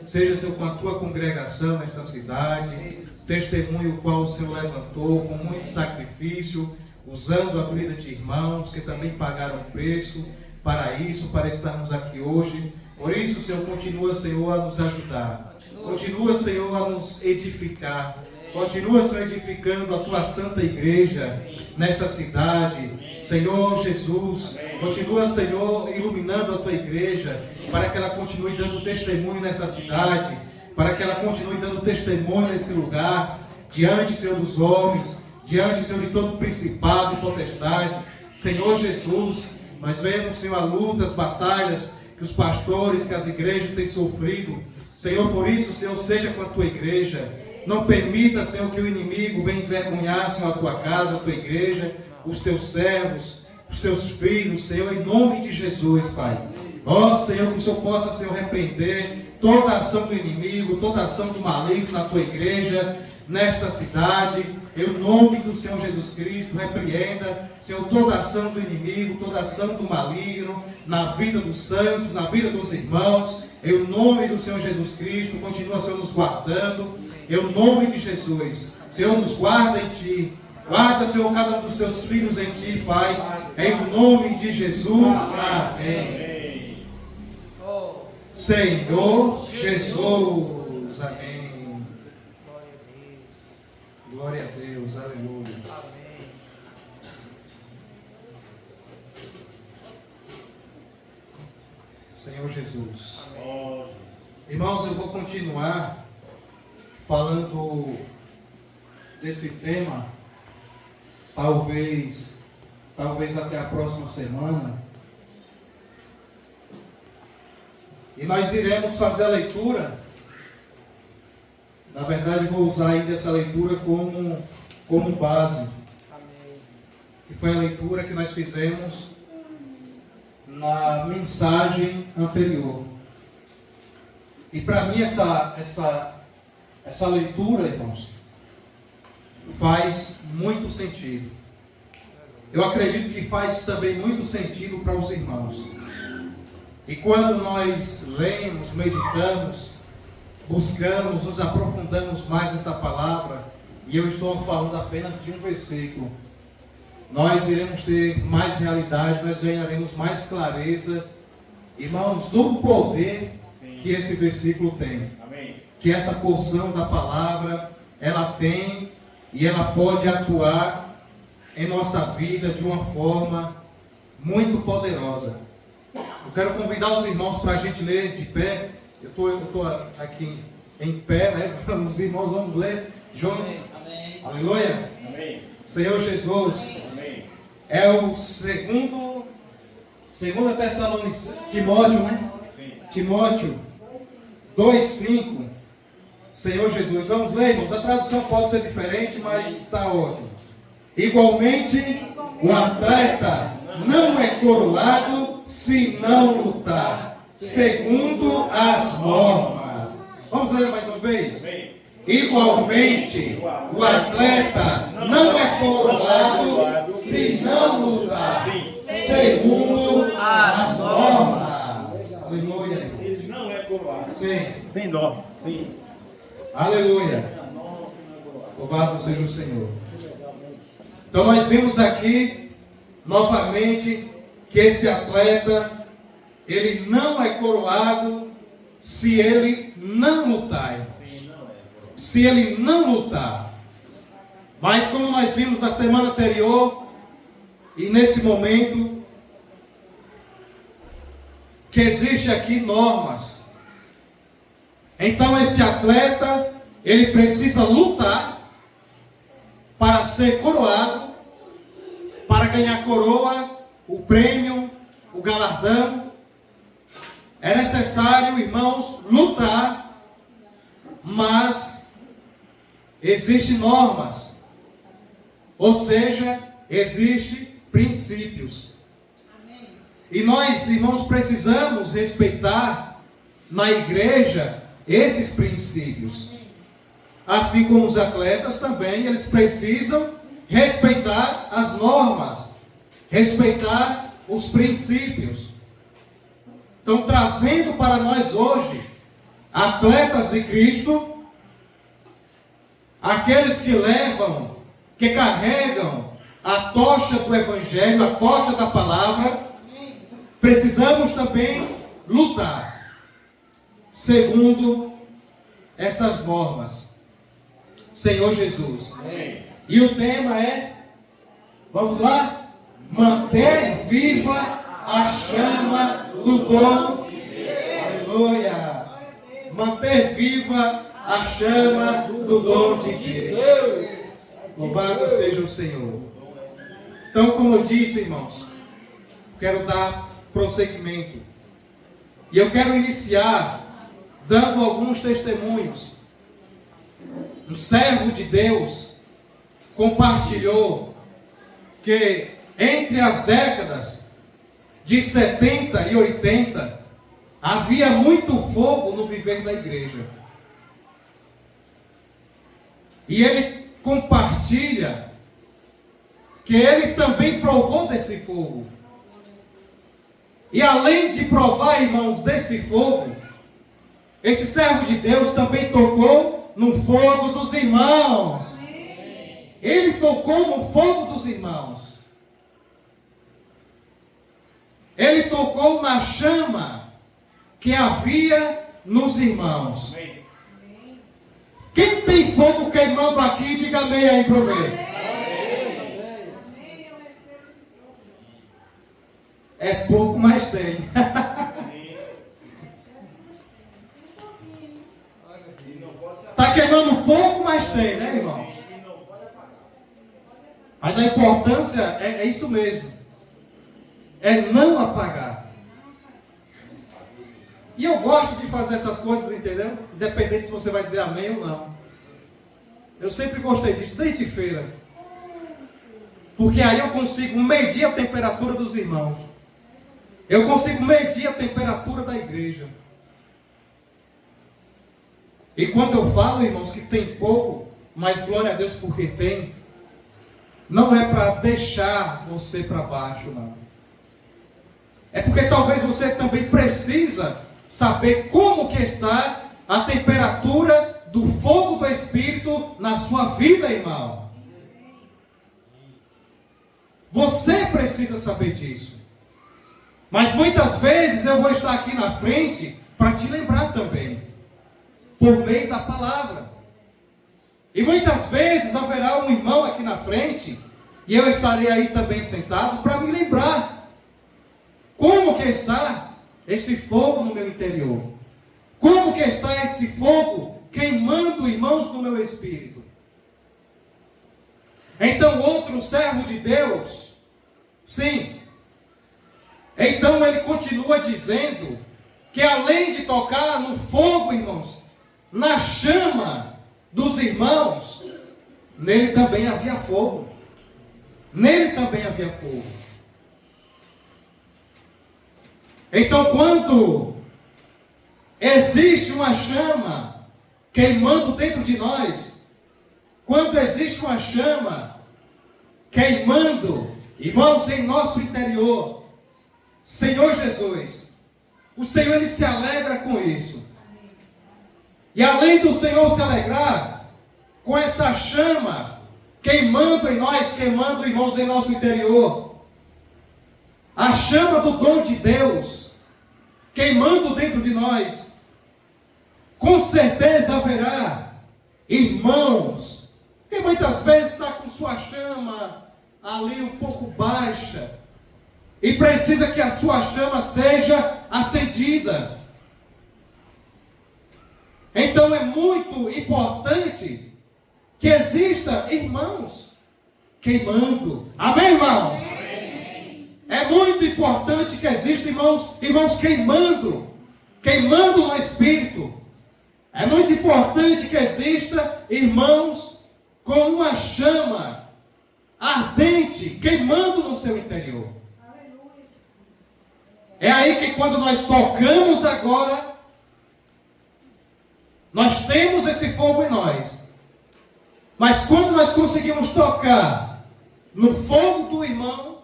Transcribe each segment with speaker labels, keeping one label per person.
Speaker 1: seja, Senhor, com a tua congregação nesta cidade, testemunho o qual o Senhor levantou com muito sacrifício, usando a vida de irmãos que também pagaram preço para isso, para estarmos aqui hoje. Por isso, Senhor, continua, Senhor, a nos ajudar. Continua, Senhor, a nos edificar. Continua, Senhor, edificando a tua santa igreja nesta cidade. Senhor Jesus, continua, Senhor, iluminando a tua igreja, para que ela continue dando testemunho nessa cidade, para que ela continue dando testemunho nesse lugar, diante, Senhor, dos homens, diante, Senhor, de todo principado e potestade. Senhor Jesus, nós vemos, Senhor, a luta, as batalhas que os pastores, que as igrejas têm sofrido. Senhor, por isso, Senhor, seja com a tua igreja. Não permita, Senhor, que o inimigo venha envergonhar, Senhor, a tua casa, a tua igreja, os teus servos, os teus filhos, Senhor, em nome de Jesus, Pai. Ó, Senhor, que o Senhor possa, Senhor, repreender toda a ação do inimigo, toda a ação do maligno na tua igreja, nesta cidade. Em nome do Senhor Jesus Cristo, repreenda, Senhor, toda a ação do inimigo, toda a ação do maligno, na vida dos santos, na vida dos irmãos. Em nome do Senhor Jesus Cristo, continua, Senhor, nos guardando. Em nome de Jesus, Senhor, nos guarda em Ti. Guarda, Senhor, cada um dos Teus filhos em Ti, Pai. Em nome de Jesus. Amém. Senhor Jesus. Amém. Glória a Deus. Aleluia.
Speaker 2: Amém.
Speaker 1: Senhor Jesus.
Speaker 2: Amém.
Speaker 1: Irmãos, eu vou continuar falando desse tema, talvez até a próxima semana. E nós iremos fazer a leitura. Na verdade, vou usar ainda essa leitura como base.
Speaker 2: Amém.
Speaker 1: Que foi a leitura que nós fizemos na mensagem anterior. E para mim essa leitura, irmãos, faz muito sentido. Eu acredito que faz também muito sentido para os irmãos. E quando nós lemos, meditamos, buscamos, nos aprofundamos mais nessa palavra, e eu estou falando apenas de um versículo, nós iremos ter mais realidade, nós ganharemos mais clareza, irmãos, do poder que esse versículo tem.
Speaker 2: Amém.
Speaker 1: Que essa porção da palavra, ela tem e ela pode atuar em nossa vida de uma forma muito poderosa. Eu quero convidar os irmãos para a gente ler de pé. Eu estou aqui em pé, né? Os irmãos vamos ler juntos.
Speaker 2: Amém.
Speaker 1: Aleluia.
Speaker 2: Amém.
Speaker 1: Senhor Jesus.
Speaker 2: Amém.
Speaker 1: É o segundo Tessalonicenses, Timóteo, né?
Speaker 2: Sim.
Speaker 1: Timóteo 2:5. Senhor Jesus. Vamos ler, irmãos. A tradução pode ser diferente, mas está ótimo. Igualmente, o atleta não é coroado se não lutar, segundo as normas. Vamos ler mais uma vez?
Speaker 2: Amém.
Speaker 1: Igualmente, o atleta não é coroado se não lutar, segundo as normas. Aleluia.
Speaker 2: Ele não é coroado.
Speaker 1: Sim.
Speaker 2: Tem dó. Sim.
Speaker 1: Aleluia. Louvado seja o Senhor. Então nós vimos aqui, novamente, que esse atleta, ele não é coroado se ele não lutar, irmãos. Se ele não lutar. Mas como nós vimos na semana anterior, e nesse momento, que existe aqui normas. Então esse atleta, ele precisa lutar para ser coroado, para ganhar a coroa, o prêmio, o galardão. É necessário, irmãos, lutar, mas existem normas, ou seja, existem princípios. E nós, irmãos, precisamos respeitar na igreja esses princípios. Assim como os atletas também, eles precisam respeitar as normas, respeitar os princípios. Então, trazendo para nós hoje, atletas de Cristo, aqueles que levam, que carregam a tocha do Evangelho, a tocha da palavra, precisamos também lutar segundo essas normas. Senhor Jesus.
Speaker 2: Amém.
Speaker 1: E o tema é, vamos lá? Manter viva a chama do dom de Deus. Aleluia. Manter viva a chama do dom de Deus. Louvado seja o Senhor. Então, como eu disse, irmãos, quero dar prosseguimento. E eu quero iniciar dando alguns testemunhos. Um servo de Deus compartilhou que entre as décadas de 70 e 80 havia muito fogo no viver da igreja. E ele compartilha que ele também provou desse fogo. E além de provar, irmãos, desse fogo, esse servo de Deus também tocou no fogo dos irmãos. Ele tocou no fogo dos irmãos. Ele tocou na chama que havia nos irmãos. Quem tem fogo queimando aqui, diga amém aí para eu ver. É pouco, mas tem. Está queimando pouco, mas tem, né, irmãos? Mas a importância é isso mesmo. É não apagar. E eu gosto de fazer essas coisas, entendeu? Independente se você vai dizer amém ou não. Eu sempre gostei disso, desde feira. Porque aí eu consigo medir a temperatura dos irmãos. Eu consigo medir a temperatura da igreja. E quando eu falo, irmãos, que tem pouco, mas glória a Deus porque tem, não é para deixar você para baixo, não. É porque talvez você também precisa saber como que está a temperatura do fogo do Espírito na sua vida, irmão. Você precisa saber disso. Mas muitas vezes eu vou estar aqui na frente para te lembrar também, por meio da palavra. E muitas vezes haverá um irmão aqui na frente, e eu estarei aí também sentado para me lembrar como que está esse fogo no meu interior. Como que está esse fogo queimando, irmãos, no meu espírito. Então outro servo de Deus, sim, então ele continua dizendo que além de tocar no fogo, irmãos, na chama dos irmãos, nele também havia fogo. Nele também havia fogo. Então quando existe uma chama queimando dentro de nós, quando existe uma chama queimando, irmãos, em nosso interior, Senhor Jesus, o Senhor ele se alegra com isso. E além do Senhor se alegrar com essa chama queimando em nós, queimando, irmãos, em nosso interior, a chama do dom de Deus queimando dentro de nós, com certeza haverá irmãos que muitas vezes está com sua chama ali um pouco baixa e precisa que a sua chama seja acendida. Então é muito importante que exista irmãos queimando. Amém, irmãos? Amém. É muito importante que exista irmãos queimando no Espírito. É muito importante que exista irmãos com uma chama ardente queimando no seu interior. É aí que quando nós tocamos agora, nós temos esse fogo em nós. Mas quando nós conseguimos tocar no fogo do irmão,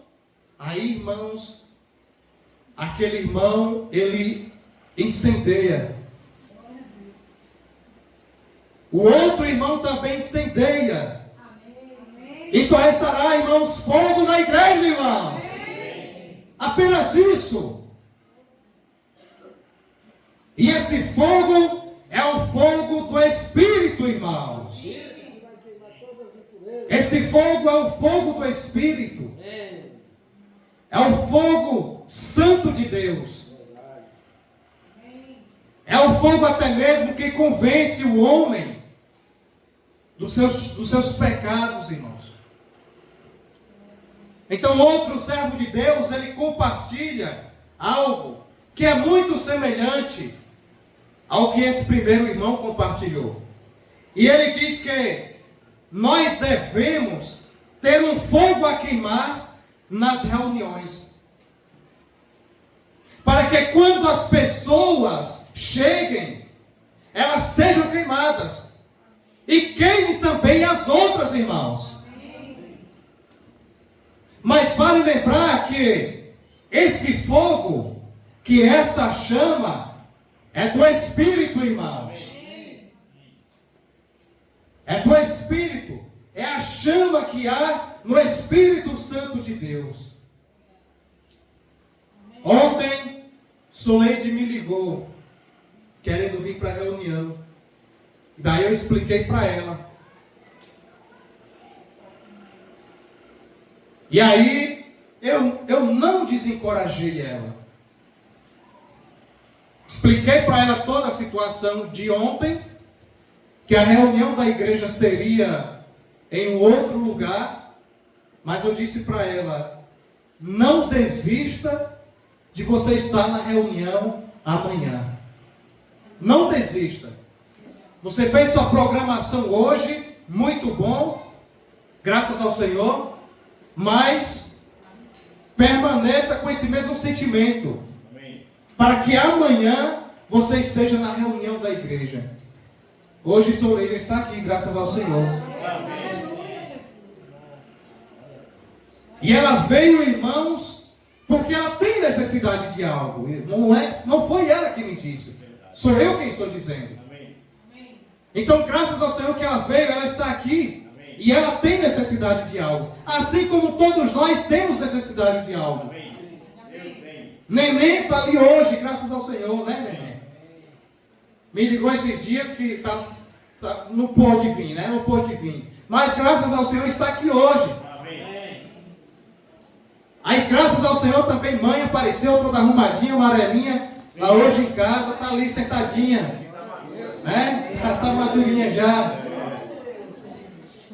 Speaker 1: aí, irmãos, aquele irmão, ele incendeia. o outro irmão também incendeia. E só restará, irmãos, fogo na igreja, irmãos. Apenas isso. E esse fogo é o fogo do Espírito, irmãos. Esse fogo é o fogo do Espírito. É o fogo santo de Deus. É o fogo até mesmo que convence o homem dos seus pecados, irmãos. Então outro servo de Deus, ele compartilha algo que é muito semelhante ao que esse primeiro irmão compartilhou. E ele diz que nós devemos ter um fogo a queimar nas reuniões, para que quando as pessoas cheguem, elas sejam queimadas, e queime também as outras, irmãos. Mas vale lembrar que esse fogo, que essa chama, é do Espírito, irmãos. É do Espírito. É a chama que há no Espírito Santo de Deus. Ontem, Soleide me ligou, querendo vir para a reunião. Daí eu expliquei para ela. E aí, eu não desencorajei ela. Expliquei para ela toda a situação de ontem, que a reunião da igreja seria em um outro lugar, mas eu disse para ela, não desista de você estar na reunião amanhã. Não desista. Você fez sua programação hoje, muito bom, graças ao Senhor, mas permaneça com esse mesmo sentimento, para que amanhã você esteja na reunião da igreja. Hoje Soleira está aqui, graças ao Senhor. E ela veio, irmãos, porque ela tem necessidade de algo. Não foi ela que me disse, sou eu quem estou dizendo. Então, graças ao Senhor que ela veio, ela está aqui. E ela tem necessidade de algo. Assim como todos nós temos necessidade de algo. Neném está ali hoje, graças ao Senhor, né, Neném? Me ligou esses dias que não pôde vir, né? Não pôde vir. Mas graças ao Senhor está aqui hoje. Aí graças ao Senhor também mãe apareceu toda arrumadinha, amarelinha, lá hoje em casa, está ali sentadinha. Né? Já está madurinha já.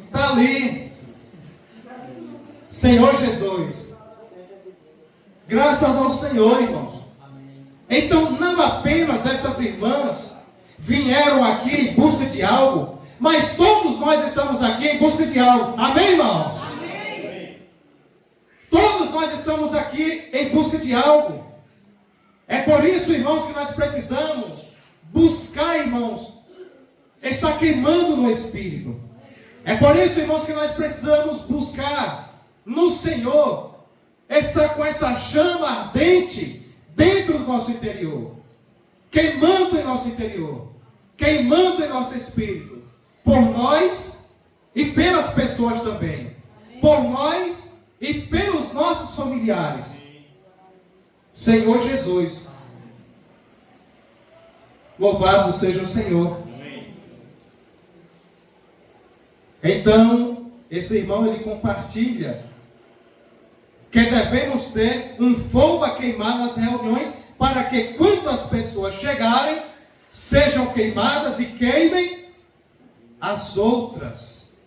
Speaker 1: Está ali. Senhor Jesus. Graças ao Senhor, irmãos. Então não apenas essas irmãs vieram aqui em busca de algo, mas todos nós estamos aqui em busca de algo. Amém, irmãos? Amém. Todos nós estamos aqui em busca de algo. É por isso, irmãos, que nós precisamos buscar, irmãos, estar queimando no Espírito. É por isso, irmãos, que nós precisamos buscar no Senhor, estar com essa chama ardente dentro do nosso interior, queimando em nosso interior, queimando em nosso espírito, por nós e pelas pessoas também, por nós e pelos nossos familiares. Senhor Jesus, louvado seja o Senhor. Então, esse irmão, ele compartilha que devemos ter um fogo a queimar nas reuniões, para que quando as pessoas chegarem, sejam queimadas e queimem as outras.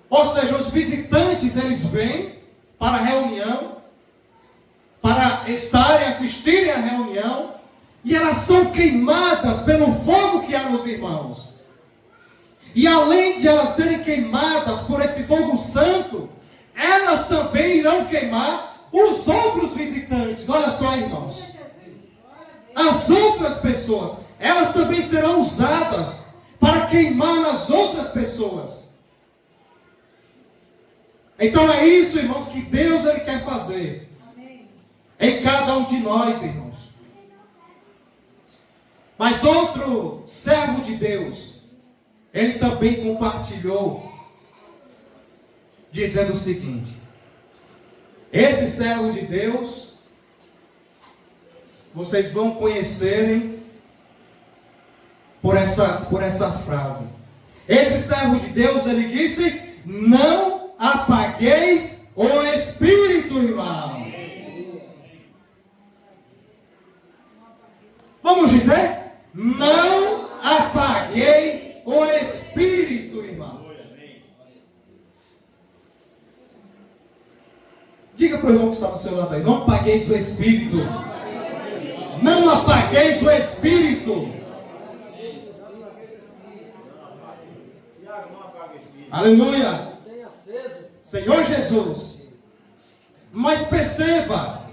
Speaker 1: Ou seja, os visitantes, eles vêm para a reunião, para estarem, assistirem à reunião, e elas são queimadas pelo fogo que há nos irmãos. E além de elas serem queimadas por esse fogo santo, elas também irão queimar os outros visitantes. Olha só, irmãos. As outras pessoas, elas também serão usadas para queimar nas outras pessoas. Então é isso, irmãos, que Deus ele quer fazer em cada um de nós, irmãos. Mas outro servo de Deus, ele também compartilhou, dizendo o seguinte: esse servo de Deus, vocês vão conhecerem por essa frase. Esse servo de Deus, ele disse: não apagueis o Espírito, irmãos. Vamos dizer? Não apagueis o Espírito, irmão. Diga para o irmão que está do seu lado aí: não apagueis o Espírito. Não apagueis o Espírito. Aleluia. Senhor Jesus. Mas perceba,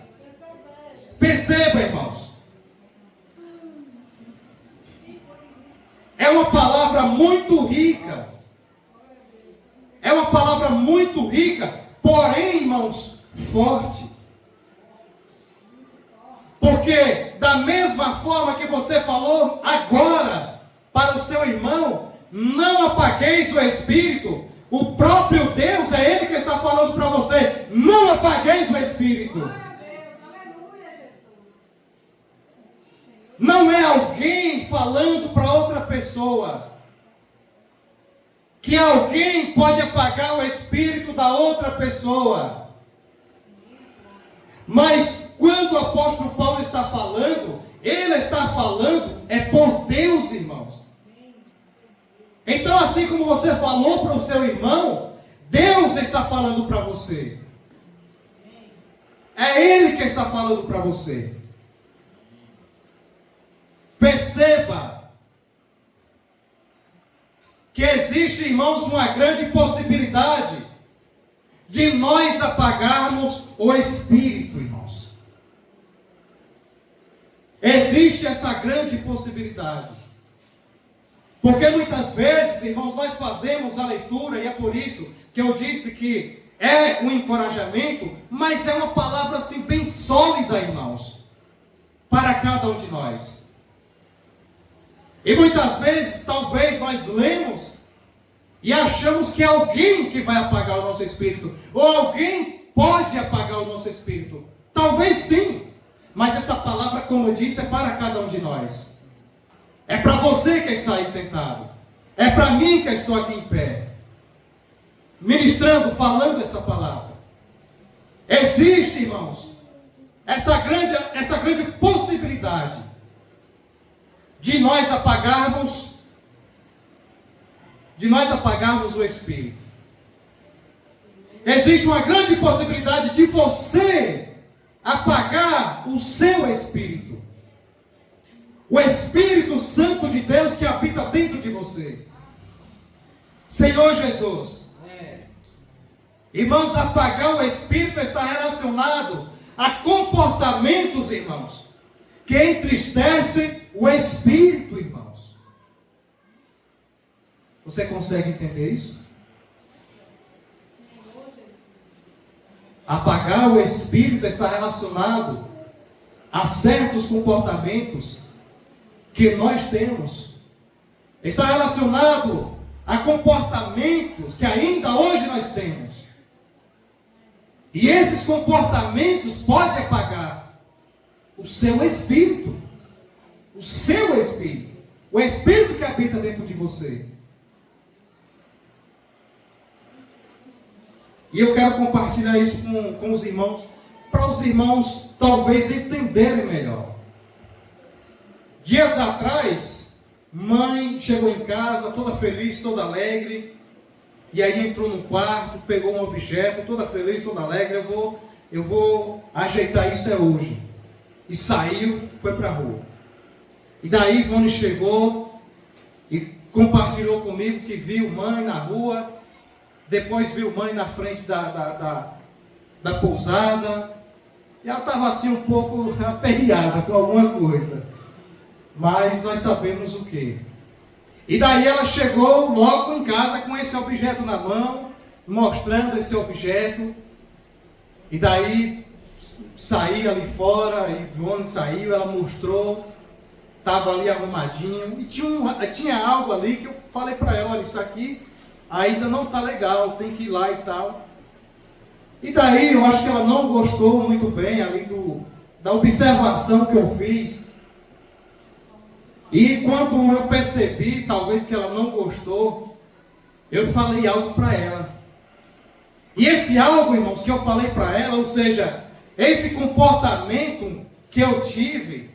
Speaker 1: irmãos, é uma palavra muito rica. É uma palavra muito rica, porém, irmãos, forte. Porque da mesma forma que você falou agora para o seu irmão, não apagueis o Espírito, o próprio Deus é Ele que está falando para você: não apagueis o Espírito. Não é alguém falando para outra pessoa que alguém pode apagar o Espírito da outra pessoa. Mas quando o apóstolo Paulo está falando, ele está falando é por Deus, irmãos. Então, assim como você falou para o seu irmão, Deus está falando para você. É Ele que está falando para você. Perceba que existe, irmãos, uma grande possibilidade de nós apagarmos o Espírito, irmãos. Existe essa grande possibilidade. Porque muitas vezes, irmãos, nós fazemos a leitura, e é por isso que eu disse que é um encorajamento, mas é uma palavra assim bem sólida, irmãos, para cada um de nós. E muitas vezes, talvez nós lemos e achamos que é alguém que vai apagar o nosso espírito, ou alguém pode apagar o nosso espírito. Talvez sim, mas essa palavra, como eu disse, é para cada um de nós. É para você que está aí sentado, é para mim que estou aqui em pé, ministrando, falando essa palavra. Existe, irmãos, essa grande possibilidade de nós apagarmos o Espírito. Existe uma grande possibilidade de você apagar o seu Espírito. O Espírito Santo de Deus que habita dentro de você. Senhor Jesus. Irmãos, apagar o Espírito está relacionado a comportamentos, irmãos, que entristecem o Espírito, irmãos. Você consegue entender isso? Apagar o Espírito está relacionado a certos comportamentos que nós temos. Está relacionado a comportamentos que ainda hoje nós temos. E esses comportamentos podem apagar o seu Espírito. O seu Espírito. O Espírito que habita dentro de você. E eu quero compartilhar isso com os irmãos, para os irmãos talvez entenderem melhor. Dias atrás, mãe chegou em casa, toda feliz, toda alegre, e aí entrou no quarto, pegou um objeto, toda feliz, toda alegre, eu vou ajeitar isso hoje. E saiu, foi para a rua. E daí Ivone chegou e compartilhou comigo que viu mãe na rua, depois viu mãe na frente da pousada, e ela estava assim um pouco aperreada com alguma coisa, mas nós sabemos o que. E daí ela chegou logo em casa com esse objeto na mão, mostrando esse objeto, e daí saiu ali fora, Ivone saiu, ela mostrou, estava ali arrumadinho, e tinha algo ali que eu falei para ela, olha, isso aqui ainda não está legal, tem que ir lá e tal. E daí eu acho que ela não gostou muito bem ali da observação que eu fiz. E quando eu percebi, talvez que ela não gostou, eu falei algo para ela. E esse algo, irmãos, que eu falei para ela, ou seja, esse comportamento que eu tive,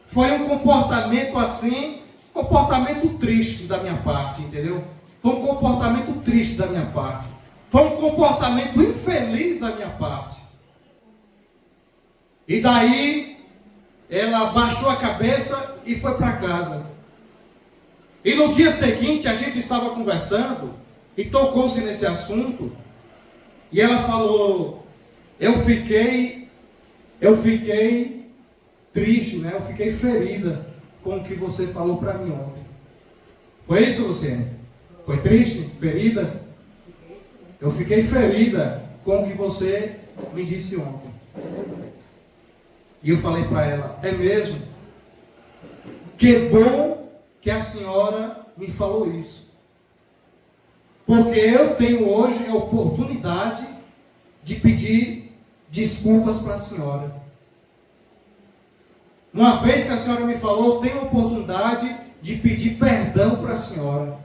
Speaker 1: foi um comportamento assim, comportamento triste da minha parte, entendeu? Foi um comportamento triste da minha parte. Foi um comportamento infeliz da minha parte. E daí, ela baixou a cabeça e foi para casa. E no dia seguinte, a gente estava conversando, e tocou-se nesse assunto, e ela falou, eu fiquei triste, né? Eu fiquei ferida com o que você falou para mim ontem. Foi isso, Luciane? Foi triste? Ferida? Eu fiquei ferida com o que você me disse ontem. E eu falei para ela, é mesmo? Que bom que a senhora me falou isso. Porque eu tenho hoje a oportunidade de pedir desculpas para a senhora. Uma vez que a senhora me falou, eu tenho a oportunidade de pedir perdão para a senhora.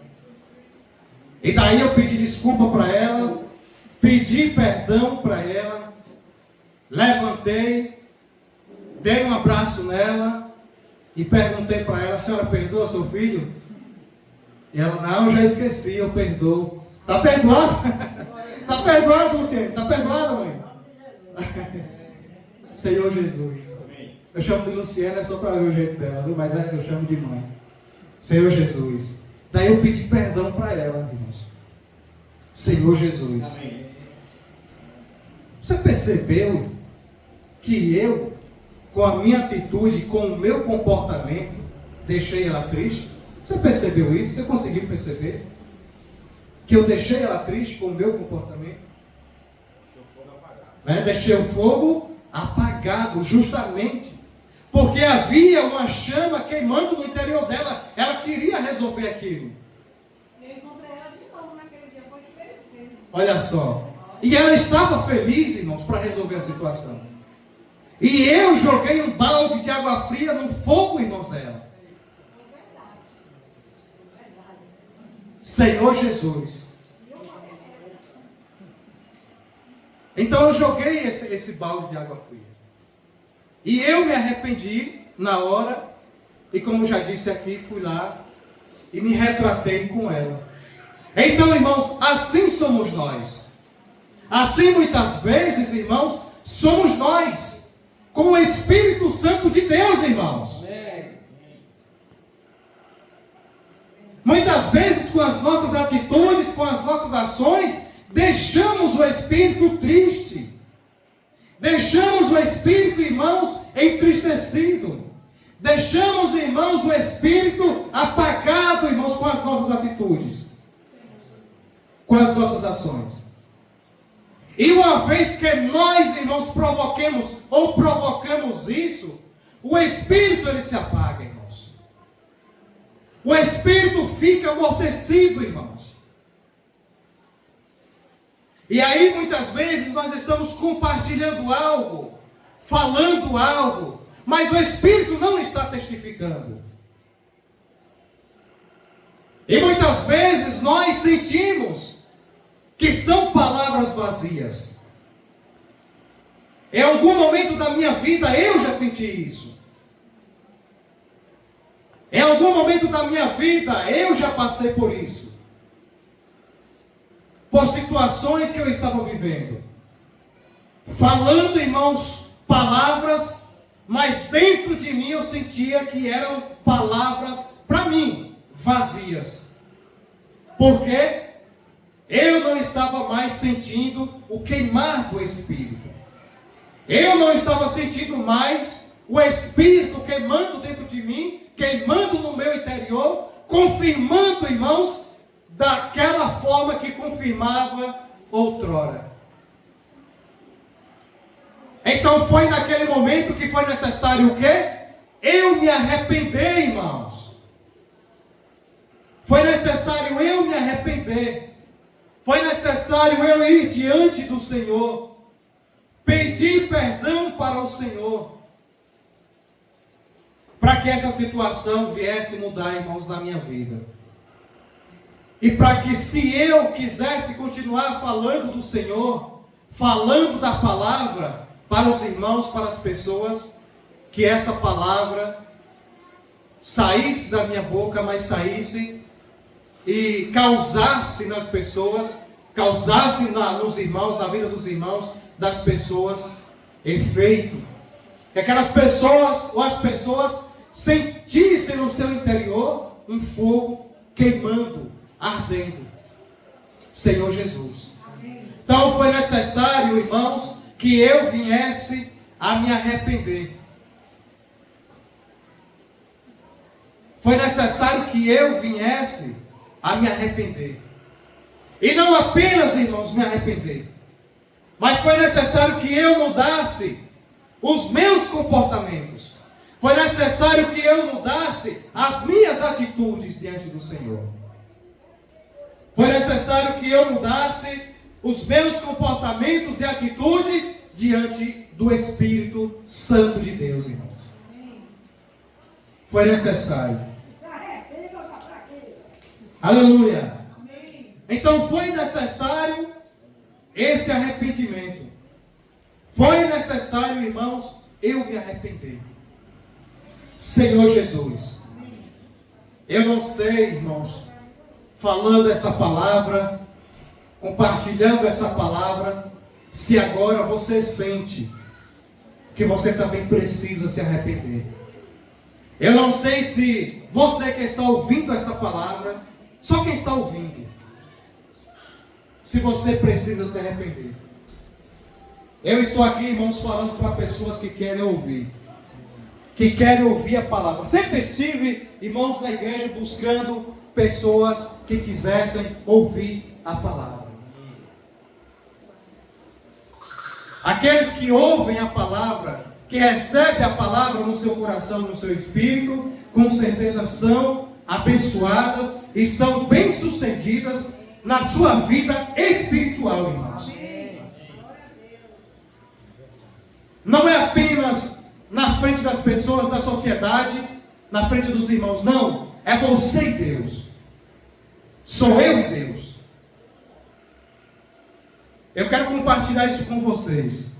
Speaker 1: E daí eu pedi desculpa para ela, pedi perdão para ela, levantei, dei um abraço nela e perguntei para ela, a senhora perdoa seu filho? E ela, não, já esqueci, eu perdoo. Está perdoado? Está perdoado, Luciano? Está perdoado, mãe? Senhor Jesus. Eu chamo de Luciana, é só para ver o jeito dela, viu? Mas eu chamo de mãe. Senhor Jesus. Daí eu pedi perdão para ela, irmãos. Senhor Jesus. Amém. Você percebeu que eu, com a minha atitude, com o meu comportamento, deixei ela triste? Você percebeu isso? Você conseguiu perceber? Que eu deixei ela triste com o meu comportamento? Deixei o fogo apagado, justamente. Porque havia uma chama queimando no interior dela. Ela queria resolver aquilo.
Speaker 3: Eu encontrei ela de novo naquele dia, foi 3 vezes.
Speaker 1: Olha só. E ela estava feliz, irmãos, para resolver a situação. E eu joguei um balde de água fria no fogo, irmãos, dela. Senhor Jesus. Então eu joguei esse balde de água fria. E eu me arrependi na hora. E como já disse aqui, fui lá e me retratei com ela. Então, irmãos, assim somos nós. Assim muitas vezes, irmãos, somos nós. Com o Espírito Santo de Deus, irmãos. Muitas vezes, com as nossas atitudes, com as nossas ações, deixamos o Espírito triste. Deixamos o Espírito, irmãos, entristecido. Deixamos, irmãos, o Espírito apagado, irmãos, com as nossas atitudes. Com as nossas ações. E uma vez que nós, irmãos, provocamos isso, o Espírito, ele se apaga, irmãos. O Espírito fica amortecido, irmãos. E aí, muitas vezes, nós estamos compartilhando algo, falando algo, mas o Espírito não está testificando. E muitas vezes, nós sentimos que são palavras vazias. Em algum momento da minha vida, eu já senti isso. Em algum momento da minha vida, eu já passei por isso. Por situações que eu estava vivendo. Falando, irmãos, palavras, mas dentro de mim eu sentia que eram palavras, para mim, vazias. Porque eu não estava mais sentindo o queimar do Espírito. Eu não estava sentindo mais o Espírito queimando dentro de mim, queimando no meu interior, confirmando, irmãos, daquela forma que confirmava outrora. Então foi naquele momento que foi necessário o quê? eu me arrepender, irmãos. Foi necessário eu me arrepender. Foi necessário eu ir diante do Senhor, pedir perdão para o Senhor, para que essa situação viesse mudar, irmãos, na minha vida. E para que, se eu quisesse continuar falando do Senhor, falando da palavra para os irmãos, para as pessoas, que essa palavra saísse da minha boca, mas saísse e causasse nas pessoas, causasse nos irmãos, na vida dos irmãos, das pessoas, efeito. Que aquelas pessoas, ou as pessoas, sentissem no seu interior um fogo queimando, ardendo. Senhor Jesus. Então foi necessário, irmãos, que eu viesse a me arrepender. Foi necessário que eu viesse a me arrepender. E não apenas, irmãos, me arrepender, mas foi necessário que eu mudasse os meus comportamentos. Foi necessário que eu mudasse as minhas atitudes diante do Senhor. Foi necessário que eu mudasse os meus comportamentos e atitudes diante do Espírito Santo de Deus, irmãos. Foi necessário. Aleluia. Então foi necessário esse arrependimento. Foi necessário, irmãos, eu me arrepender. Senhor Jesus. Eu não sei, irmãos, falando essa palavra, compartilhando essa palavra, se agora você sente que você também precisa se arrepender. Eu não sei se você que está ouvindo essa palavra, só quem está ouvindo, se você precisa se arrepender. Eu estou aqui, irmãos, falando para pessoas que querem ouvir. Que querem ouvir a palavra. Sempre estive, irmãos, na igreja buscando pessoas que quisessem ouvir a palavra. Aqueles que ouvem a palavra, que recebem a palavra no seu coração, no seu espírito, com certeza são abençoadas e são bem-sucedidas na sua vida espiritual, irmãos. Não é apenas na frente das pessoas, da sociedade, na frente dos irmãos, não. É você e Deus. Sou eu e Deus. Eu quero compartilhar isso com vocês.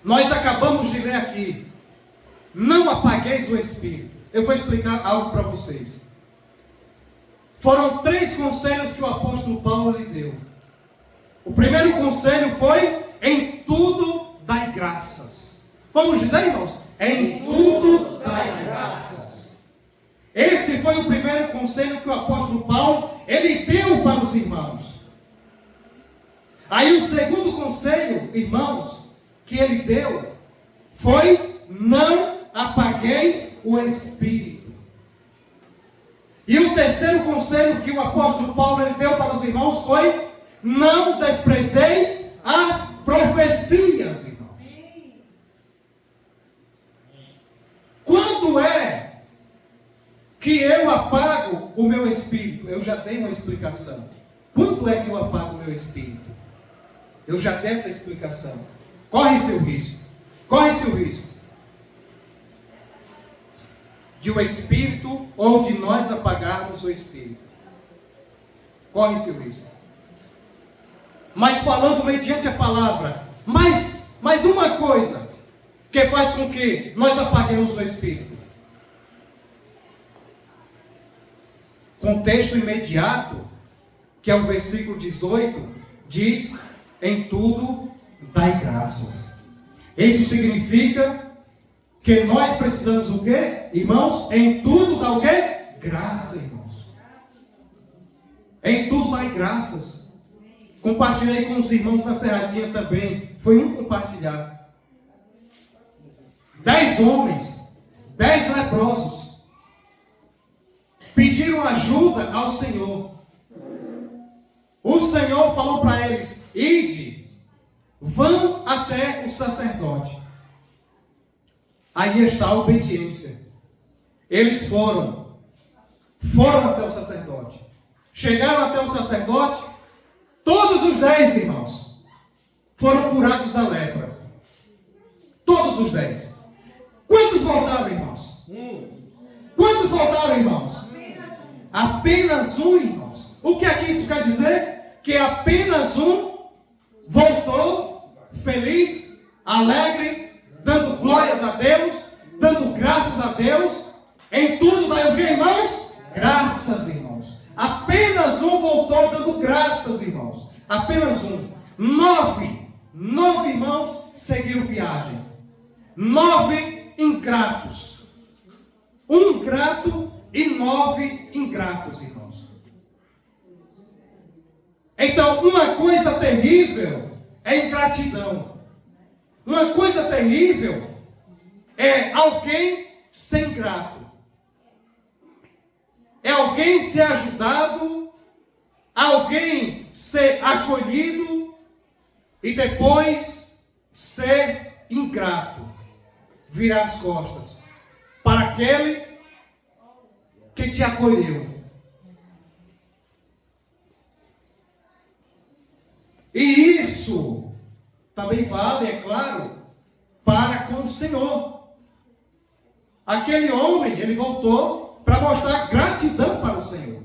Speaker 1: Nós acabamos de ler aqui: não apagueis o Espírito. Eu vou explicar algo para vocês. Foram 3 conselhos que o apóstolo Paulo lhe deu. O primeiro conselho foi: em tudo dai graças. Vamos dizer, irmãos? Em tudo dai graças. Esse foi o primeiro conselho que o apóstolo Paulo ele deu para os irmãos. Aí o segundo conselho, irmãos, que ele deu foi: não apagueis o Espírito. E o terceiro conselho que o apóstolo Paulo ele deu para os irmãos foi: não desprezeis as profecias, irmãos. Quando é que eu apago o meu espírito? Eu já dei uma explicação. Quando é que eu apago o meu espírito? Eu já dei essa explicação. Corre-se o risco. Corre-se o risco de o espírito ou de nós apagarmos o espírito. Corre-se o risco. Mas falando mediante a palavra, mais uma coisa que faz com que nós apaguemos o espírito. Contexto imediato, que é o versículo 18, diz: em tudo dai graças. Isso significa que nós precisamos o quê? Irmãos, em tudo dá o quê? Graça, irmãos. Em tudo dai graças. Compartilhei com os irmãos na Serradinha também. Foi um compartilhar. 10 homens, 10 leprosos, pediram ajuda ao Senhor. O Senhor falou para eles: ide, vão até o sacerdote. Aí está a obediência. Eles foram até o sacerdote. Chegaram até o sacerdote, todos os 10 irmãos foram curados da lepra. Todos os 10. Quantos voltaram, irmãos? Quantos voltaram, irmãos? Apenas um, irmãos. O que é que isso quer dizer? Que apenas um voltou feliz, alegre, dando glórias a Deus, dando graças a Deus. Em tudo dai o que, irmãos? Graças, irmãos. Apenas um voltou dando graças, irmãos. Apenas um. 9 irmãos seguiram viagem. 9 ingratos. Um grato e 9 ingratos, irmãos. Então, uma coisa terrível é ingratidão. Uma coisa terrível é alguém ser ingrato. É alguém ser ajudado, alguém ser acolhido e depois ser ingrato, virar as costas para aquele que te acolheu. E isso também vale, é claro, para com o Senhor. Aquele homem, ele voltou para mostrar gratidão para o Senhor.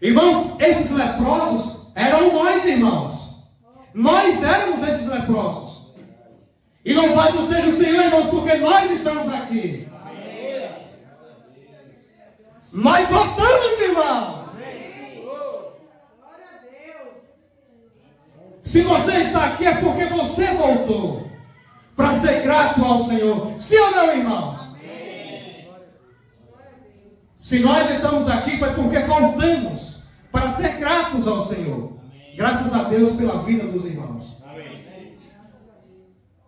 Speaker 1: Irmãos, esses leprosos eram nós, irmãos. Nós éramos esses leprosos. E louvado seja o Senhor, irmãos, porque nós estamos aqui. Nós voltamos, irmãos.
Speaker 3: Glória a Deus.
Speaker 1: Se você está aqui é porque você voltou para ser grato ao Senhor. Sim ou não, irmãos? Se nós estamos aqui foi porque voltamos para ser gratos ao Senhor. Graças a Deus pela vida dos irmãos.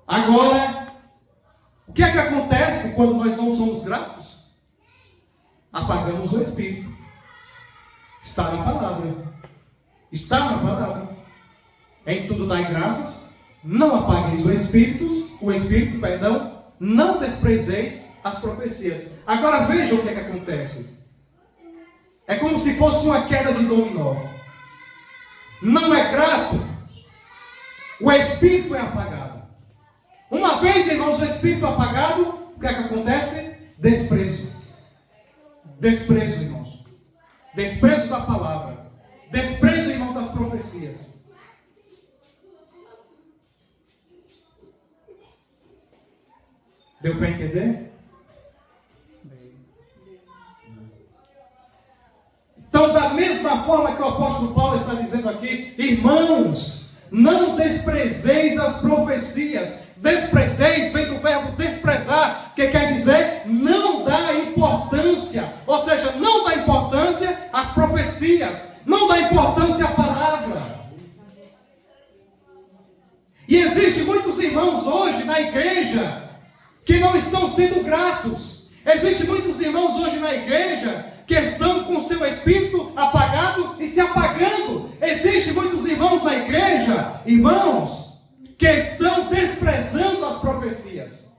Speaker 1: Agora, o que é que acontece quando nós não somos gratos? Apagamos o Espírito. Está na palavra. Está na palavra. Em tudo dai graças. Não apagueis o Espírito, não desprezeis as profecias. Agora vejam o que é que acontece. É como se fosse uma queda de dominó. Não é grato, o Espírito é apagado. Uma vez, irmãos, o Espírito apagado, o que é que acontece? Desprezo. Desprezo, irmãos. Desprezo da palavra. Desprezo, irmão, das profecias. Deu para entender? Então, da mesma forma que o apóstolo Paulo está dizendo aqui, irmãos, não desprezeis as profecias. Desprezeis vem do verbo desprezar, que quer dizer não dá importância. Ou seja, não dá importância às profecias, não dá importância à palavra. E existem muitos irmãos hoje na igreja que não estão sendo gratos. Existem muitos irmãos hoje na igreja que estão com seu espírito apagado e se apagando. Existem muitos irmãos na igreja, irmãos, que estão desprezando as profecias.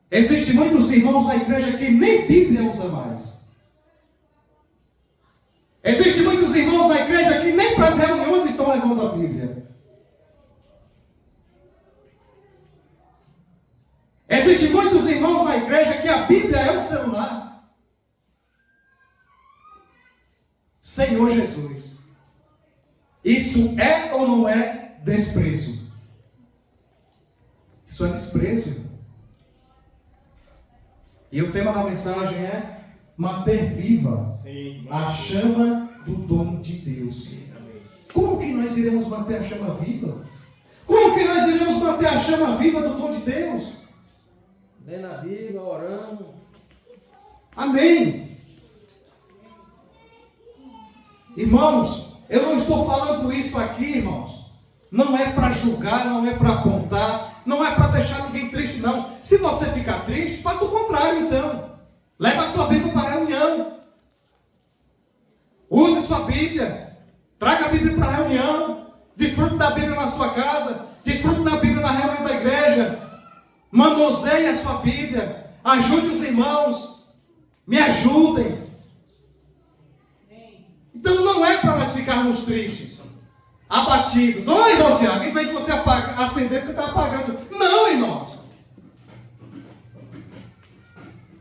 Speaker 1: Existem muitos irmãos na igreja que nem Bíblia usa mais. Existem muitos irmãos na igreja que nem para as reuniões estão levando a Bíblia. Existem muitos irmãos na igreja que a Bíblia é um celular. Senhor Jesus, isso é ou não é desprezo? Isso é desprezo, irmão. E o tema da mensagem é manter viva a chama do dom de Deus. Como que nós iremos manter a chama viva? Como que nós iremos manter a chama viva do dom de Deus?
Speaker 2: Lendo a Bíblia, orando.
Speaker 1: Amém. Irmãos, eu não estou falando isso aqui, irmãos. Não é para julgar, não é para apontar, não é para deixar ninguém triste, não. Se você ficar triste, faça o contrário, então. Leva a sua Bíblia para a reunião. Use sua Bíblia. Traga a Bíblia para a reunião. Desfrute da Bíblia na sua casa. Desfrute da Bíblia na reunião da igreja. Manuseie a sua Bíblia. Ajude os irmãos. Me ajudem. Então não é para nós ficarmos tristes, abatidos. Ô irmão Tiago, em vez de você acender, você está apagando. Não, irmãos.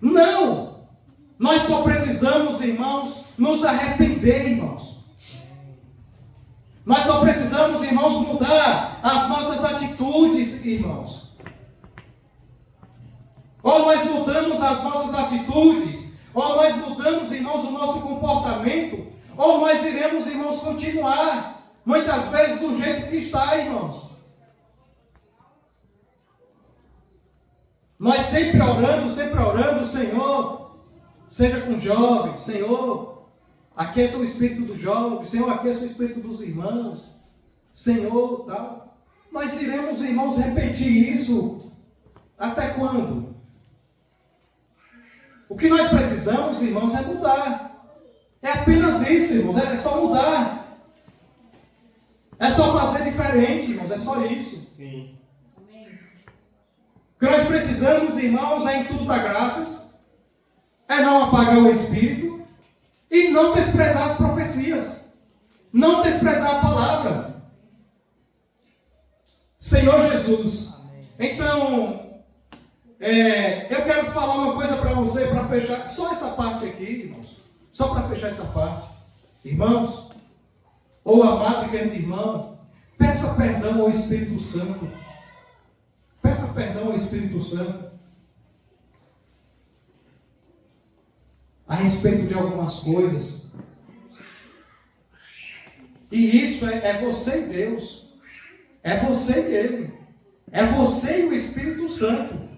Speaker 1: Não. Nós só precisamos, irmãos, nos arrepender, irmãos. Nós só precisamos, irmãos, mudar as nossas atitudes, irmãos. Ou nós mudamos as nossas atitudes, ou nós mudamos, irmãos, o nosso comportamento, ou nós iremos, irmãos, continuar, muitas vezes, do jeito que está, irmãos. Nós sempre orando, Senhor, seja com jovens, Senhor, aqueça o espírito dos jovens, Senhor, aqueça o espírito dos irmãos, Senhor, tal. Nós iremos, irmãos, repetir isso até quando? O que nós precisamos, irmãos, é mudar. É apenas isso, irmãos, é só mudar. É só fazer diferente, irmãos, é só isso.
Speaker 4: Sim.
Speaker 1: O que nós precisamos, irmãos, é em tudo dar graças, é não apagar o Espírito e não desprezar as profecias, não desprezar a palavra. Senhor Jesus, então, eu quero falar uma coisa para você, para fechar, só essa parte aqui, irmãos, só para fechar essa parte. Irmãos, ou amado e querido irmão, peça perdão ao Espírito Santo. Peça perdão ao Espírito Santo a respeito de algumas coisas. E isso é você e Deus. É você e Ele. É você e o Espírito Santo.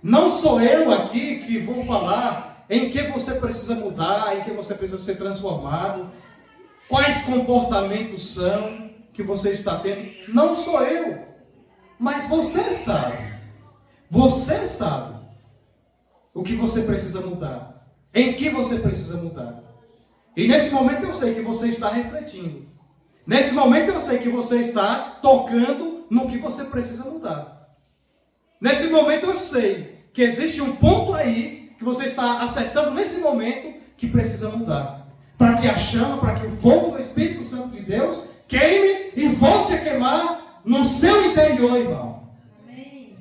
Speaker 1: Não sou eu aqui que vou falar em que você precisa mudar, em que você precisa ser transformado, quais comportamentos são que você está tendo. Não sou eu. Mas você sabe o que você precisa mudar, em que você precisa mudar. E nesse momento eu sei que você está refletindo. Nesse momento eu sei que você está tocando no que você precisa mudar. Nesse momento eu sei que existe um ponto aí que você está acessando nesse momento que precisa mudar. Para que a chama, para que o fogo do Espírito Santo de Deus queime e volte a queimar no seu interior, irmão. Amém.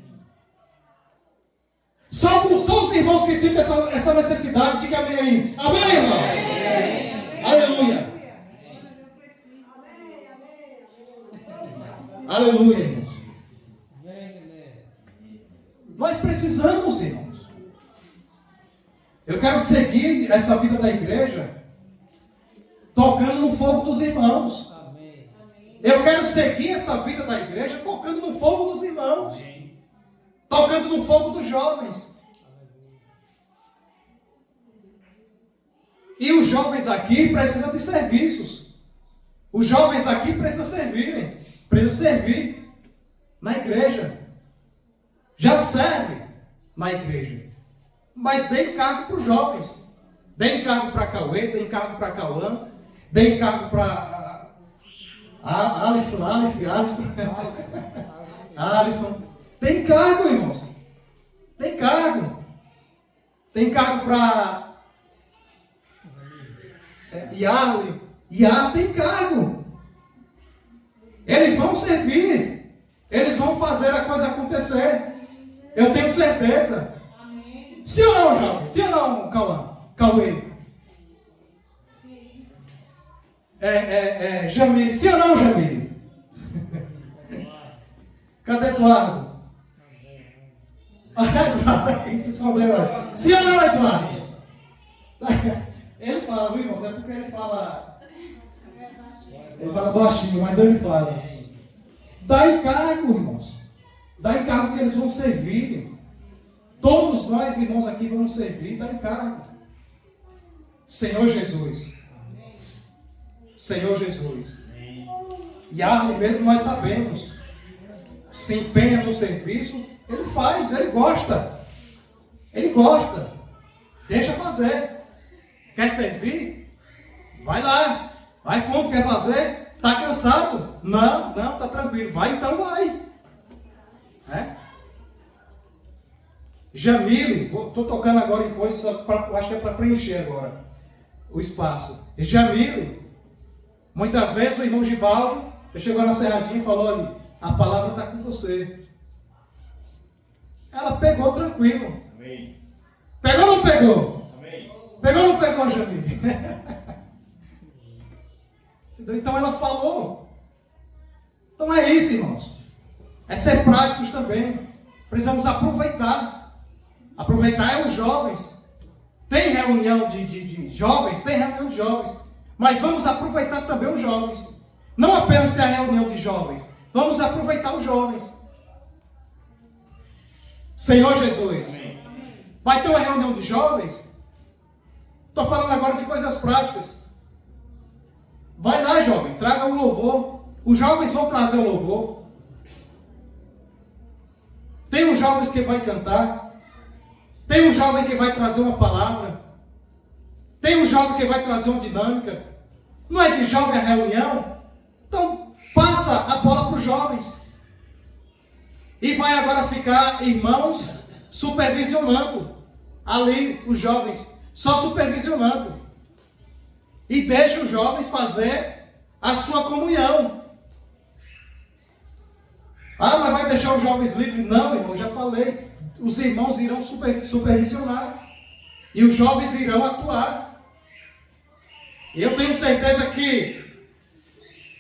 Speaker 1: Só os irmãos que sentem essa necessidade, diga amém aí. Amém, irmãos? Amém. Aleluia. Aleluia, irmãos. Nós precisamos, irmãos. Eu quero seguir essa vida da igreja tocando no fogo dos irmãos. Eu quero seguir essa vida da igreja tocando no fogo dos irmãos. Tocando no fogo dos jovens. E os jovens aqui precisam de serviços. Os jovens aqui precisam servirem. Precisam servir na igreja. Já serve na igreja. Mas dê encargo para os jovens. Dê encargo para Cauê, dê encargo para Cauã, dê encargo para Alisson. Tem cargo, irmãos. Tem cargo. Tem cargo para Yarley. Tem cargo. Eles vão servir. Eles vão fazer a coisa acontecer. Eu tenho certeza. Amém. Sim ou não, jovem? Sim ou não, Cauê? Jamile, sim ou não, Jamile? Cadê Eduardo? Eduardo, sim ou não, Eduardo? Ele fala, viu, irmãos? É porque ele fala baixinho, mas ele fala. Dá encargo, irmãos. Dá encargo que eles vão servir. Todos nós, irmãos, aqui vamos servir. Dá encargo. Senhor Jesus. Senhor Jesus. E Arley mesmo nós sabemos. Se empenha no serviço, ele faz, ele gosta. Ele gosta. Deixa fazer. Quer servir? vai lá, vai fundo, quer fazer? Está cansado? Não, está tranquilo, vai então, vai. Jamile, estou tocando agora em coisas, acho que é para preencher agora o espaço. Jamile, muitas vezes o irmão Givaldo chegou na serradinha e falou ali, a palavra está com você. Ela pegou tranquilo.
Speaker 4: Amém.
Speaker 1: Pegou ou não pegou?
Speaker 4: Amém.
Speaker 1: Pegou ou não pegou, Jamile? Então ela falou. Então é isso, irmãos. É ser práticos também. Precisamos aproveitar. Aproveitar é os jovens. Tem reunião de jovens? Tem reunião de jovens. Mas vamos aproveitar também os jovens. Não apenas ter a reunião de jovens. Vamos aproveitar os jovens. Senhor Jesus.
Speaker 4: Amém.
Speaker 1: Vai ter uma reunião de jovens? Estou falando agora de coisas práticas. Vai lá, jovem, traga o louvor. Os jovens vão trazer o louvor. Tem os jovens que vai cantar. Tem um jovem que vai trazer uma palavra. Tem um jovem que vai trazer uma dinâmica. Não é de jovem a reunião? Então, passa a bola para os jovens. E vai agora ficar irmãos supervisionando. Ali, os jovens, só supervisionando. E deixa os jovens fazer a sua comunhão. Ah, mas vai deixar os jovens livres? Não, irmão, já falei. Os irmãos irão supervisionar. E os jovens irão atuar. E eu tenho certeza que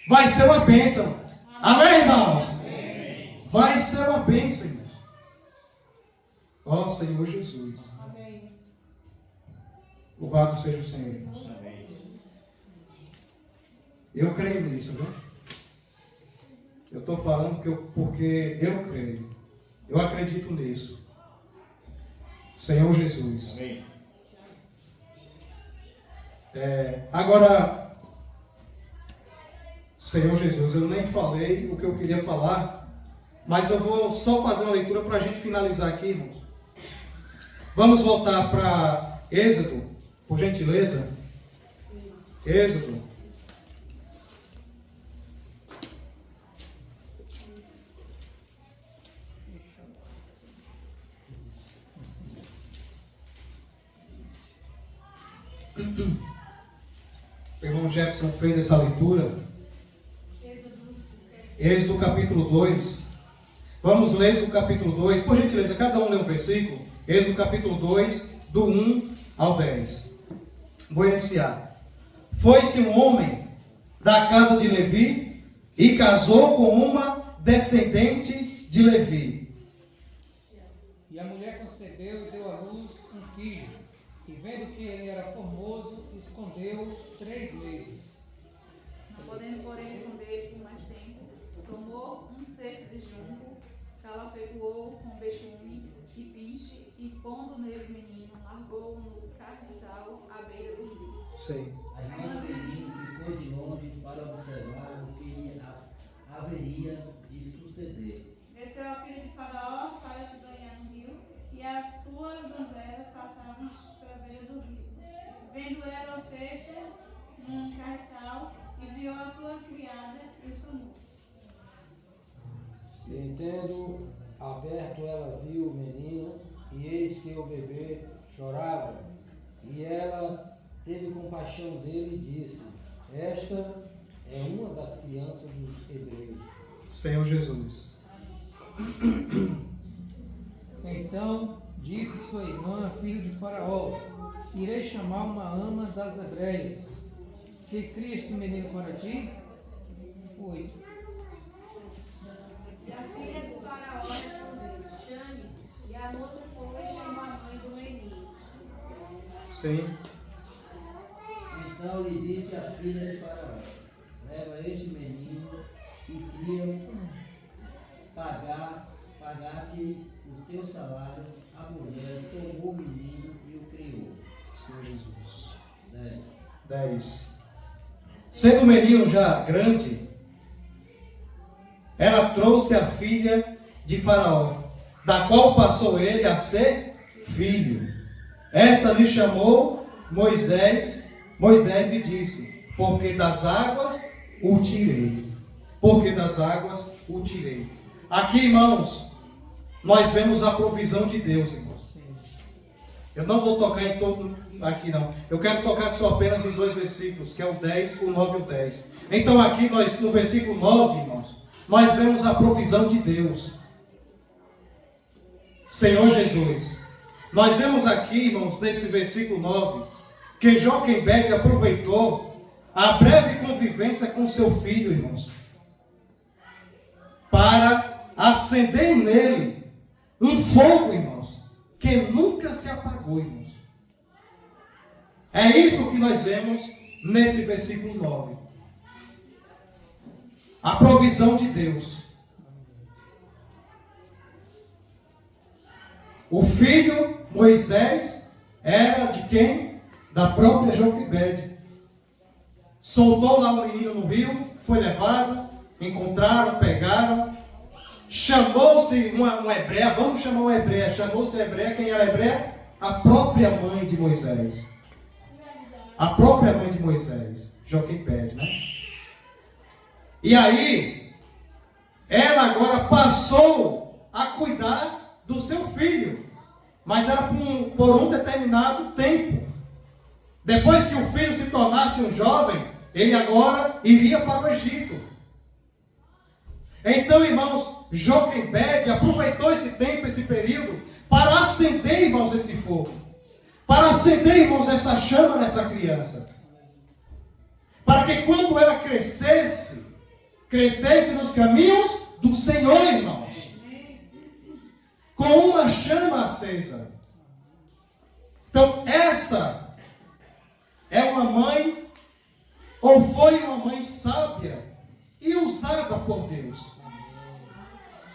Speaker 1: vai ser uma bênção. Amém, irmãos? Amém. Vai ser uma bênção, irmãos. Ó Senhor Jesus.
Speaker 3: Amém.
Speaker 1: Louvado seja o Senhor, irmãos.
Speaker 4: Amém.
Speaker 1: Eu creio nisso, viu? Eu estou falando porque eu creio. Eu acredito nisso. Senhor Jesus.
Speaker 4: Amém.
Speaker 1: Agora, Senhor Jesus, eu nem falei o que eu queria falar, mas eu vou só fazer uma leitura para a gente finalizar aqui, irmãos. Vamos voltar para Êxodo, por gentileza. Êxodo. O irmão Jefferson fez essa leitura. Êxodo capítulo 2. Vamos ler Êxodo capítulo 2. Por gentileza, cada um lê um versículo. Êxodo capítulo 2, do 1 ao 10. Vou iniciar. Foi-se um homem da casa de Levi e casou com uma descendente de Levi.
Speaker 2: E a mulher concebeu e deu à luz um filho, e vendo que ele era formoso, escondeu 3 meses.
Speaker 5: Não podendo, porém, esconder por mais tempo, tomou um cesto de junco, calafetuou com betume e pinche, e pondo nele o menino, largou-o no carriçal à beira do rio.
Speaker 1: Sei.
Speaker 6: A irmã do menino ficou de longe para observar o que haveria de suceder.
Speaker 5: Desceu a filha de Faraó para se banhar no rio, e as suas donzelas passavam pela beira do rio. Vendo ela o cesto num carriçal, enviou a sua criada e o tomou.
Speaker 2: E tendo aberto, ela viu o menino, e eis que o bebê chorava. E ela teve compaixão dele e disse: esta é uma das crianças dos hebreus.
Speaker 1: Senhor Jesus.
Speaker 2: Então disse sua irmã, filho de Faraó: irei chamar uma ama das hebreias, que cria este menino para ti? 8.
Speaker 5: E a filha do Faraó respondeu: chame. E a moça foi e chamou a mãe do menino.
Speaker 1: Sim.
Speaker 6: Então lhe disse a filha de Faraó: leva este menino e cria, pagar-te o teu salário. A mulher tomou o menino e o criou.
Speaker 1: Senhor Jesus.
Speaker 6: 10.
Speaker 1: 10. Sendo o menino já grande, ela trouxe a filha de Faraó, da qual passou ele a ser filho. Esta lhe chamou Moisés e disse: porque das águas o tirei. Porque das águas o tirei. Aqui, irmãos, nós vemos a provisão de Deus, irmãos. Eu não vou tocar em todo aqui, não. Eu quero tocar só apenas em 2 versículos, que é o 10, o 9 e o 10. Então aqui, nós, no versículo 9, irmãos, nós vemos a provisão de Deus. Senhor Jesus. Nós vemos aqui, irmãos, nesse versículo 9, que Joquebede aproveitou a breve convivência com seu filho, irmãos, para acender nele um fogo, irmãos, que nunca se apagou, irmãos. É isso que nós vemos nesse versículo 9. A provisão de Deus. O filho Moisés era de quem? Da própria Joquebede. Soltou lá o menino no rio, foi levado, encontraram, pegaram. Chamou-se uma hebreia, vamos chamar uma hebreia. Chamou-se a hebreia, quem era a hebreia? A própria mãe de Moisés. A própria mãe de Moisés, Joquebede, né? E aí, ela agora passou a cuidar do seu filho, mas era por um determinado tempo. Depois que o filho se tornasse um jovem, ele agora iria para o Egito. Então, irmãos, Joquebede aproveitou esse tempo, esse período, para acender, irmãos, esse fogo. Para acender, irmãos, essa chama nessa criança. Para que quando ela crescesse nos caminhos do Senhor, irmãos. Com uma chama acesa. Então, essa é uma mãe, ou foi uma mãe sábia e usada por Deus.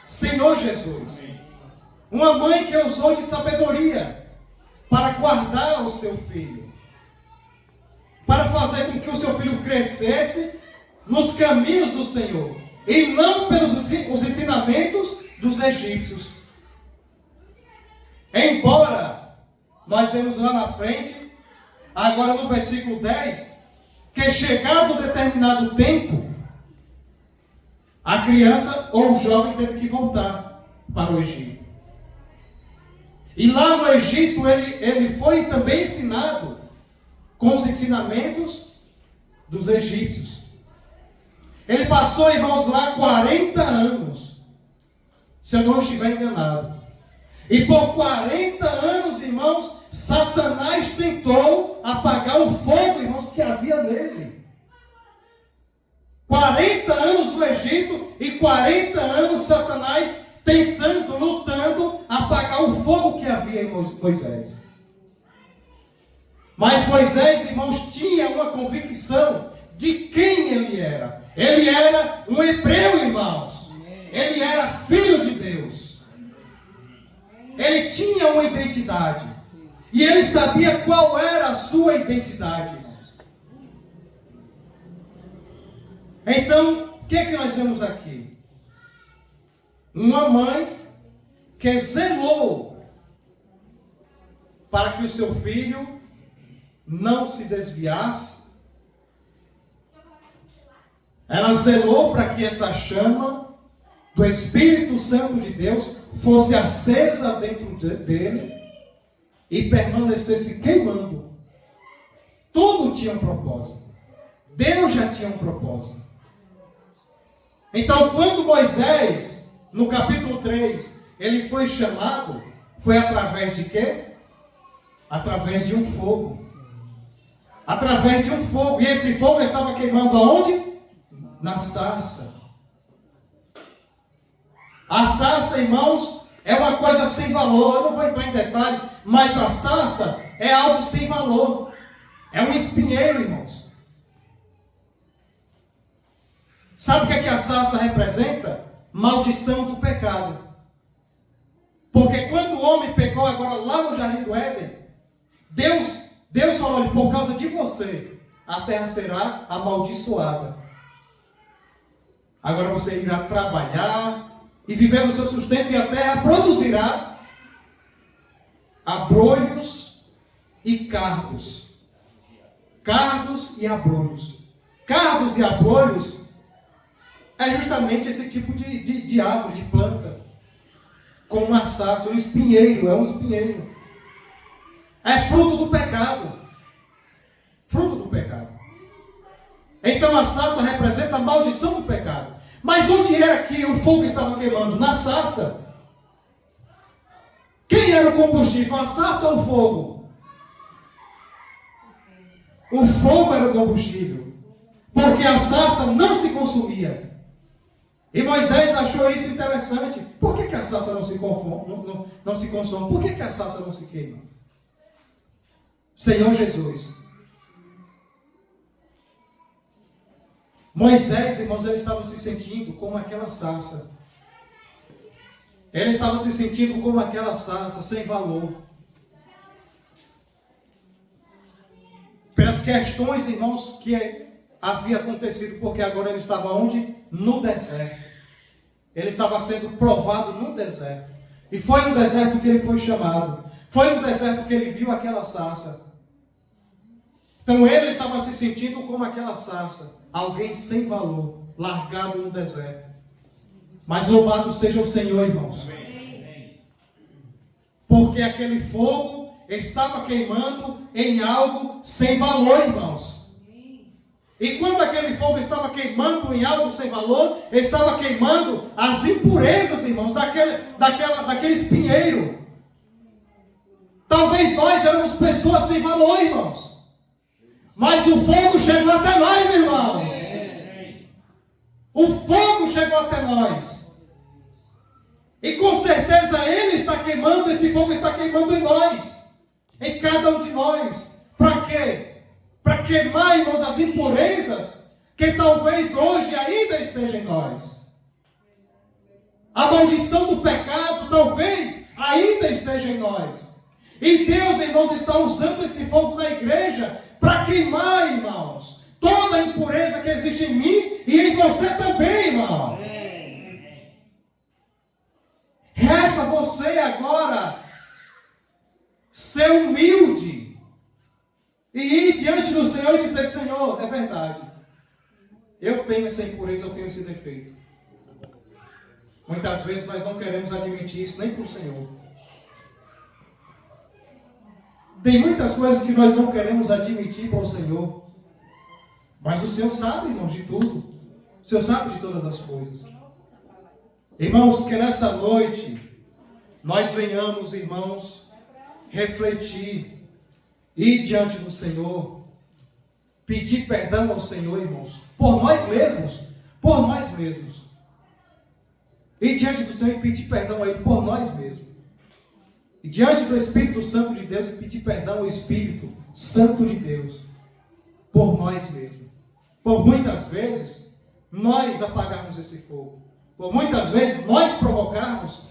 Speaker 1: Senhor Jesus. Uma mãe que usou de sabedoria para guardar o seu filho. Para fazer com que o seu filho crescesse nos caminhos do Senhor. E não pelos os ensinamentos dos egípcios. Embora nós vemos lá na frente, agora no versículo 10, que chegado um determinado tempo, a criança ou o jovem teve que voltar para o Egito. E lá no Egito ele foi também ensinado com os ensinamentos dos egípcios. Ele passou, irmãos, lá 40 anos, se eu não estiver enganado. E por 40 anos, irmãos, Satanás tentou apagar o fogo, irmãos, que havia nele. 40 anos no Egito e 40 anos Satanás tentando, lutando, apagar o fogo que havia em Moisés. Mas Moisés, irmãos, tinha uma convicção de quem ele era. Ele era um hebreu, irmãos. Ele era filho de Deus. Ele tinha uma identidade. E ele sabia qual era a sua identidade, irmãos. Então, o que é que nós vemos aqui? Uma mãe que zelou para que o seu filho não se desviasse. Ela zelou para que essa chama do Espírito Santo de Deus fosse acesa dentro dele e permanecesse queimando. Tudo tinha um propósito. Deus já tinha um propósito. Então, quando Moisés, no capítulo 3, ele foi chamado, foi através de quê? Através de um fogo. Através de um fogo. E esse fogo estava queimando aonde? Na sarça. A sarça, irmãos, é uma coisa sem valor. Eu não vou entrar em detalhes, mas a sarça é algo sem valor. É um espinheiro, irmãos. Sabe o que é que a sarça representa? Maldição do pecado. Porque quando o homem pecou agora lá no Jardim do Éden, Deus falou: olha, por causa de você, a terra será amaldiçoada. Agora você irá trabalhar e viver no seu sustento, e a terra produzirá abrolhos e cardos. Cardos e abrolhos. Cardos e abrolhos é justamente esse tipo de árvore, de planta. Com uma sarça, um espinheiro, é um espinheiro. É fruto do pecado. Fruto do pecado. Então a sarça representa a maldição do pecado. Mas onde era que o fogo estava queimando? Na sarça. Quem era o combustível? A sarça ou o fogo? O fogo era o combustível. Porque a sarça não se consumia. E Moisés achou isso interessante. Por que a sarça não se consome? Por que a sarça não se queima? Senhor Jesus. Moisés, irmãos, ele estava se sentindo como aquela sarça. Ele estava se sentindo como aquela sarça, sem valor. Pelas questões, irmãos, que havia acontecido, porque agora ele estava onde? No deserto. Ele estava sendo provado no deserto. E foi no deserto que ele foi chamado. Foi no deserto que ele viu aquela sarça. Então ele estava se sentindo como aquela sarça. Alguém sem valor, largado no deserto. Mas louvado seja o Senhor, irmãos. Porque aquele fogo estava queimando em algo sem valor, irmãos. E quando aquele fogo estava queimando em algo sem valor, estava queimando as impurezas, irmãos, daquele espinheiro. Talvez nós éramos pessoas sem valor, irmãos. Mas o fogo chegou até nós, irmãos. O fogo chegou até nós. E com certeza Ele está queimando, esse fogo está queimando em nós. Em cada um de nós. Para quê? Para queimar, irmãos, as impurezas que talvez hoje ainda estejam em nós. A maldição do pecado talvez ainda esteja em nós. E Deus, irmãos, está usando esse fogo na igreja para queimar, irmãos, toda a impureza que existe em mim e em você também, irmão. Resta você agora ser humilde e ir diante do Senhor e dizer: Senhor, é verdade, eu tenho essa impureza, eu tenho esse defeito. Muitas vezes nós não queremos admitir isso nem para o Senhor. Tem muitas coisas que nós não queremos admitir para o Senhor. Mas o Senhor sabe, irmãos, de tudo. O Senhor sabe de todas as coisas. Irmãos, que nessa noite nós venhamos, irmãos, refletir, ir diante do Senhor, pedir perdão ao Senhor, irmãos, por nós mesmos, ir diante do Senhor e pedir perdão a Ele por nós mesmos. E diante do Espírito Santo de Deus, pedir perdão ao Espírito Santo de Deus, por nós mesmos. Por muitas vezes, nós apagarmos esse fogo. Por muitas vezes, nós provocarmos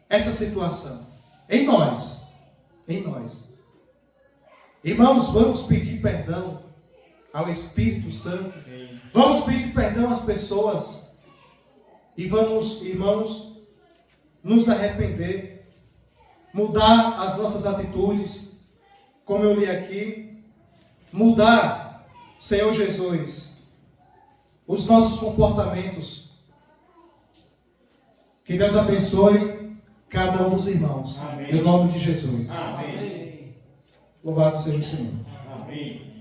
Speaker 1: essa situação. Em nós. Irmãos, vamos pedir perdão ao Espírito Santo. Vamos pedir perdão às pessoas. E vamos, irmãos, nos arrepender, mudar as nossas atitudes, como eu li aqui, mudar, Senhor Jesus, os nossos comportamentos. Que Deus abençoe cada um dos irmãos. Amém. Em nome de Jesus.
Speaker 4: Amém.
Speaker 1: Louvado seja o Senhor.
Speaker 4: Amém.